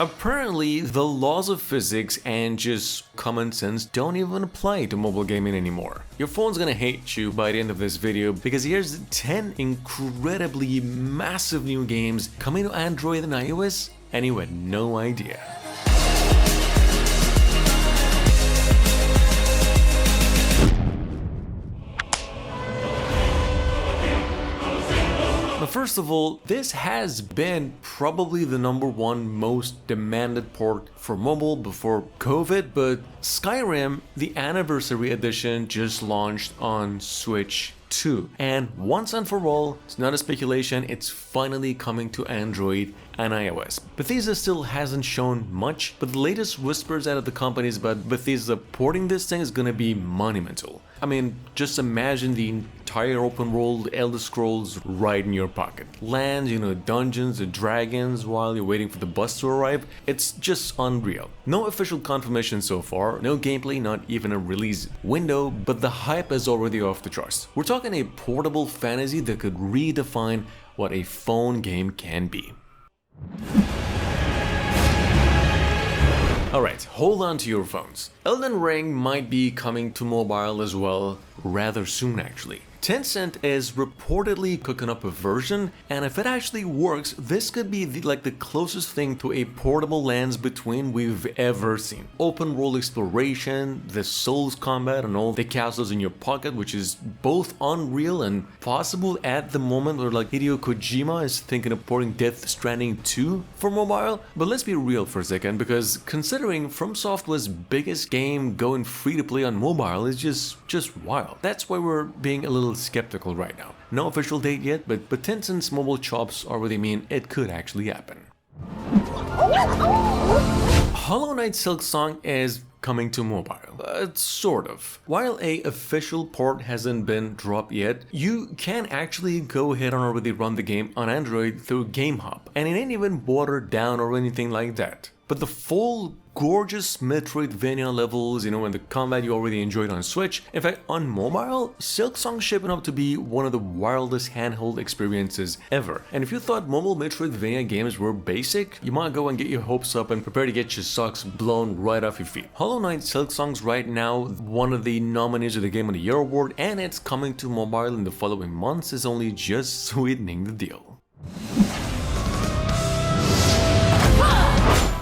Apparently, the laws of physics and just common sense don't even apply to mobile gaming anymore. Your phone's gonna hate you by the end of this video because here's 10 incredibly massive new games coming to Android and iOS, and you had no idea. First of all, this has been probably the #1 most demanded port for mobile before COVID, but Skyrim, the Anniversary Edition, just launched on Switch 2. And once and for all, it's not a speculation, it's finally coming to Android and iOS. Bethesda still hasn't shown much, but the latest whispers out of the company is about Bethesda porting this thing is gonna be monumental. I mean, just imagine the entire open world Elder Scrolls right in your pocket. Lands, dungeons, the dragons while you're waiting for the bus to arrive. It's just unreal. No official confirmation so far, no gameplay, not even a release window, but the hype is already off the charts. We're talking a portable fantasy that could redefine what a phone game can be. Alright, hold on to your phones. Elden Ring might be coming to mobile as well rather soon actually. Tencent is reportedly cooking up a version, and if it actually works, this could be the closest thing to a portable Lands Between we've ever seen. Open world exploration, the Souls combat and all the castles in your pocket, which is both unreal and possible at the moment where Hideo Kojima is thinking of porting Death Stranding 2 for mobile. But let's be real for a second, because considering From Software's biggest game going free to play on mobile is just wild. That's why we're being a little skeptical right now. No official date yet, but Tencent's mobile chops already mean it could actually happen. Hollow Knight Silksong is coming to mobile. Sort of. While a official port hasn't been dropped yet, you can actually go ahead and already run the game on Android through GameHub, and it ain't even watered down or anything like that. But the full gorgeous Metroidvania levels, and the combat you already enjoyed on Switch. In fact, on mobile, Silksong's shaping up to be one of the wildest handheld experiences ever. And if you thought mobile Metroidvania games were basic, you might go and get your hopes up and prepare to get your socks blown right off your feet. Hollow Knight Silksong's right now one of the nominees of the Game of the Year award, and it's coming to mobile in the following months is only just sweetening the deal.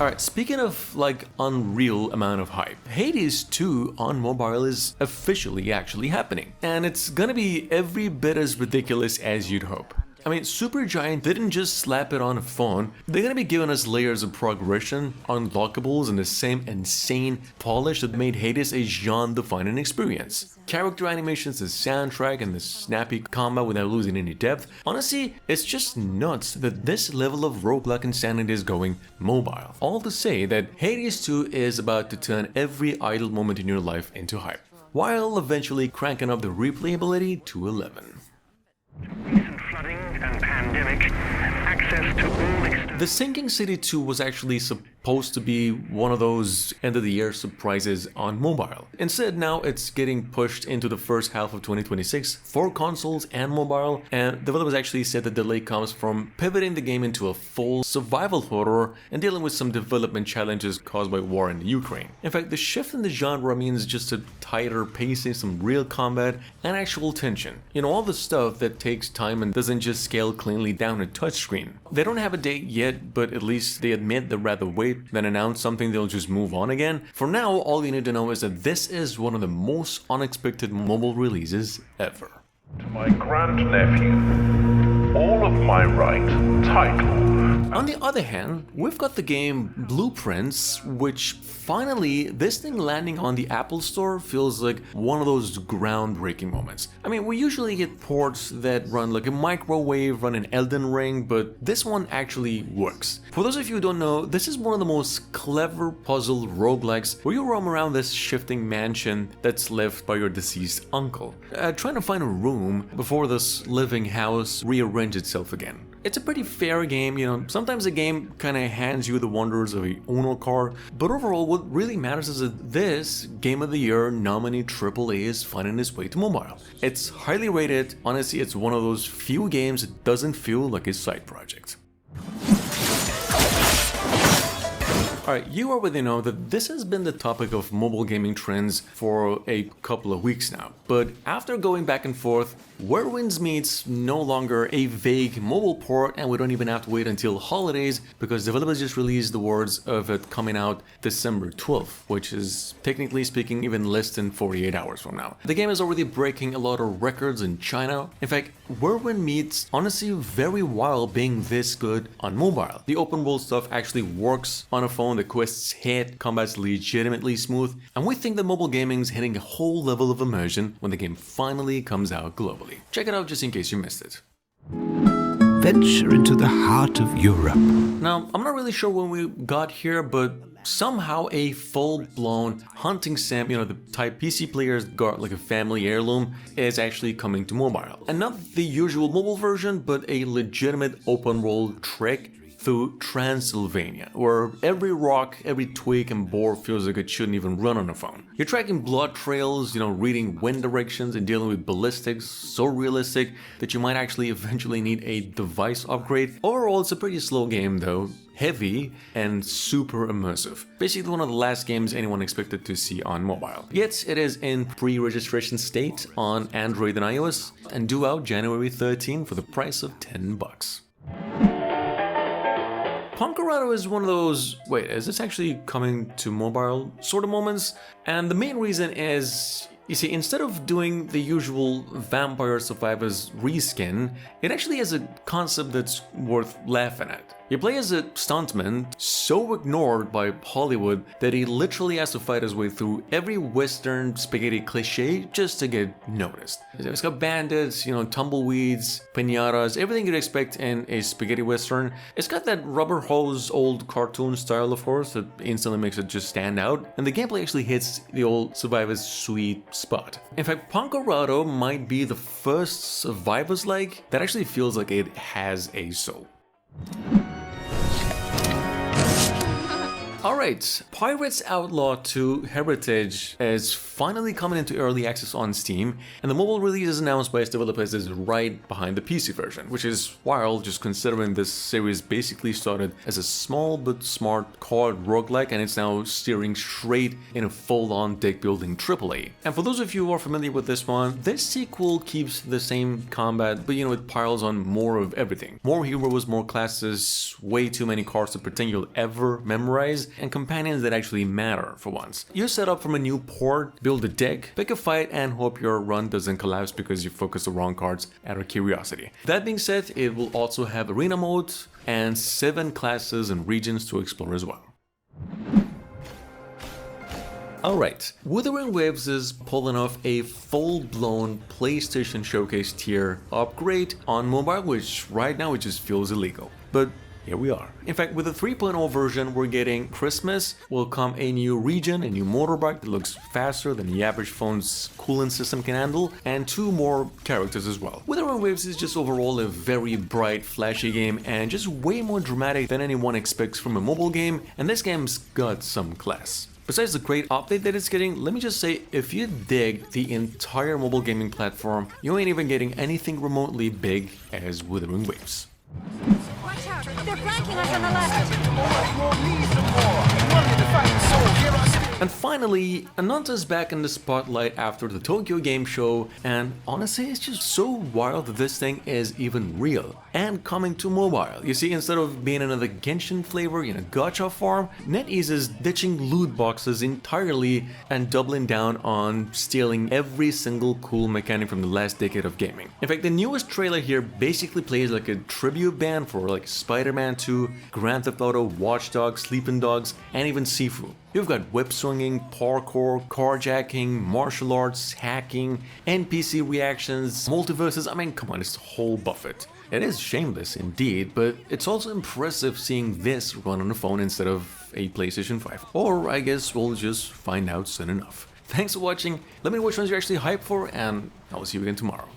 Alright, speaking of unreal amount of hype, Hades 2 on mobile is officially actually happening, and it's gonna be every bit as ridiculous as you'd hope. I mean, Supergiant didn't just slap it on a phone, they're gonna be giving us layers of progression, unlockables, and the same insane polish that made Hades a genre-defining experience. Character animations, the soundtrack, and the snappy combat without losing any depth. Honestly, it's just nuts that this level of roguelike insanity is going mobile. All to say that Hades 2 is about to turn every idle moment in your life into hype, while eventually cranking up the replayability to 11. Recent flooding and pandemic, access to all external... The Sinking City 2 was actually supposed to be one of those end-of-the-year surprises on mobile. Instead, now it's getting pushed into the first half of 2026 for consoles and mobile, and developers actually said the delay comes from pivoting the game into a full survival horror and dealing with some development challenges caused by war in the Ukraine. In fact, the shift in the genre means just a tighter pacing, some real combat, and actual tension. All the stuff that takes time and doesn't just scale cleanly down a touchscreen. They don't have a date yet, but at least they admit they'd rather wait than announce something they'll just move on again. For now, all you need to know is that this is one of the most unexpected mobile releases ever. To my grandnephew, all of my right title. On the other hand, we've got the game Blueprints, which finally, this thing landing on the Apple Store feels like one of those groundbreaking moments. I mean, we usually get ports that run like a microwave, run an Elden Ring, but this one actually works. For those of you who don't know, this is one of the most clever puzzle roguelikes where you roam around this shifting mansion that's left by your deceased uncle, trying to find a room before this living house rearranges itself again. It's a pretty fair game, sometimes a game kinda hands you the wonders of a Uno card, but overall what really matters is that this Game of the Year nominee AAA is finding its way to mobile. It's highly rated, honestly it's one of those few games that doesn't feel like a side project. Alright, you already know that this has been the topic of mobile gaming trends for a couple of weeks now, but after going back and forth, Where Winds Meet's no longer a vague mobile port, and we don't even have to wait until holidays because developers just released the words of it coming out December 12th, which is technically speaking even less than 48 hours from now. The game is already breaking a lot of records in China. In fact, Where Wind Meet's honestly very wild being this good on mobile. The open world stuff actually works on a phone, the quests hit, combat's legitimately smooth, and we think that mobile gaming's hitting a whole level of immersion when the game finally comes out globally. Check it out just in case you missed it. Venture into the heart of Europe. Now, I'm not really sure when we got here, but somehow a full-blown hunting sim, the type PC players got like a family heirloom, is actually coming to mobile. And not the usual mobile version, but a legitimate open-world trek through Transylvania, where every rock, every twig and boar feels like it shouldn't even run on a phone. You're tracking blood trails, reading wind directions and dealing with ballistics so realistic that you might actually eventually need a device upgrade. Overall, it's a pretty slow game though, heavy and super immersive. Basically one of the last games anyone expected to see on mobile. Yet it is in pre-registration state on Android and iOS and due out January 13 for the price of $10. Punkorado is one of those, wait, is this actually coming to mobile sort of moments? And the main reason is, you see, instead of doing the usual Vampire Survivors reskin, it actually has a concept that's worth laughing at. You play as a stuntman so ignored by Hollywood that he literally has to fight his way through every Western spaghetti cliche just to get noticed. It's got bandits, tumbleweeds, piñatas, everything you'd expect in a spaghetti Western. It's got that rubber hose old cartoon style, of course, that instantly makes it just stand out. And the gameplay actually hits the old Survivor's sweet spot. In fact, Punkorado might be the first Survivors-like that actually feels like it has a soul. Alright, Pirates Outlaw 2 Heritage is finally coming into early access on Steam, and the mobile release is announced by its developers is right behind the PC version, which is wild just considering this series basically started as a small but smart card roguelike and it's now steering straight in a full-on deck-building AAA. And for those of you who are familiar with this one, this sequel keeps the same combat, but it piles on more of everything. More heroes, more classes, way too many cards to pretend you'll ever memorize, and companions that actually matter for once. You set up from a new port, build a deck, pick a fight, and hope your run doesn't collapse because you focus the wrong cards out of curiosity. That being said, it will also have arena mode and 7 classes and regions to explore as well. Alright, Wuthering Waves is pulling off a full-blown PlayStation Showcase tier upgrade on mobile, which right now it just feels illegal. But here we are. In fact, with the 3.0 version, we're getting Christmas, will come a new region, a new motorbike that looks faster than the average phone's coolant system can handle, and 2 more characters as well. Wuthering Waves is just overall a very bright, flashy game, and just way more dramatic than anyone expects from a mobile game, and this game's got some class. Besides the great update that it's getting, let me just say, if you dig the entire mobile gaming platform, you ain't even getting anything remotely big as Wuthering Waves. Watch out! They're flanking us on the left! And finally, Ananta's back in the spotlight after the Tokyo Game Show, and honestly, it's just so wild that this thing is even real and coming to mobile. You see, instead of being another Genshin flavor in a gacha farm, NetEase is ditching loot boxes entirely and doubling down on stealing every single cool mechanic from the last decade of gaming. In fact, the newest trailer here basically plays like a tribute band for like Spider-Man 2, Grand Theft Auto, Watch Dogs, Sleeping Dogs, and even Sifu. You've got whip swinging, parkour, carjacking, martial arts, hacking, NPC reactions, multiverses. I mean, come on, it's the whole buffet. It is shameless indeed, but it's also impressive seeing this run on a phone instead of a PlayStation 5. Or I guess we'll just find out soon enough. Thanks for watching, let me know which ones you're actually hyped for, and I'll see you again tomorrow.